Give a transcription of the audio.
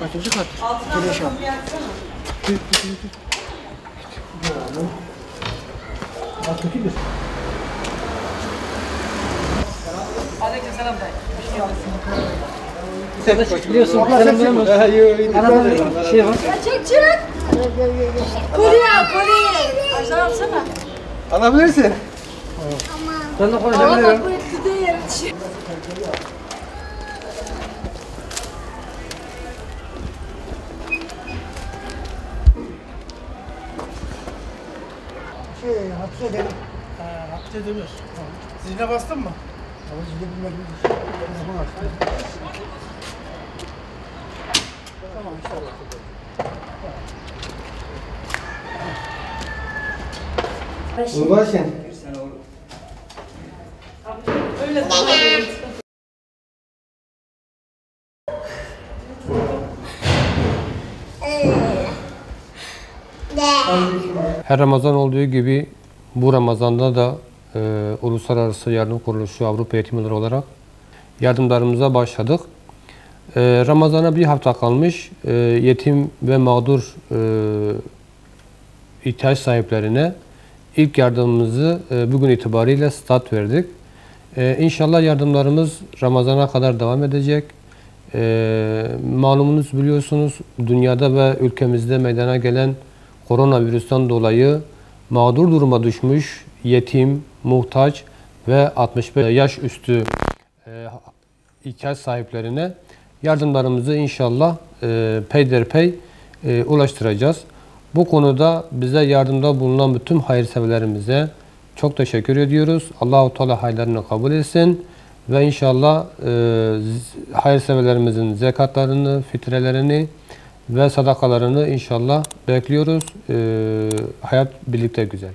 Kaçıncı kat? Altına da kapıyı açsana. Alttakidir. Aleykümselam dayı. Bir şey yapmasın. Biliyorsun, selam veremez. Anadolu şey var. Çık çık. Kolye. Aşağı alsana. Alabilirsin. Ben de konuşabilirim. Allah bu etti değil. Hapse dedim. Hapse dönüyor. Ziline bastın mı? Ama zile bilmedim. Telefon açtım. Tamam inşallah. Uğraşın. Öyle daha iyi. Her Ramazan olduğu gibi bu Ramazan'da da Uluslararası Yardım Kuruluşu Avrupa Yetimleri olarak yardımlarımıza başladık. Ramazan'a bir hafta kalmış yetim ve mağdur ihtiyaç sahiplerine ilk yardımımızı bugün itibariyle start verdik. İnşallah yardımlarımız Ramazan'a kadar devam edecek. Malumunuz biliyorsunuz dünyada ve ülkemizde meydana gelen koronavirüsten dolayı mağdur duruma düşmüş yetim, muhtaç ve 65 yaş üstü ihtiyaç sahiplerine yardımlarımızı inşallah peyderpey ulaştıracağız. Bu konuda bize yardımda bulunan bütün hayırseverlerimize çok teşekkür ediyoruz. Allah-u Teala hayırlarını kabul etsin ve inşallah hayırseverlerimizin zekatlarını, fitrelerini ve sadakalarını inşallah bekliyoruz. Hayat birlikte güzel.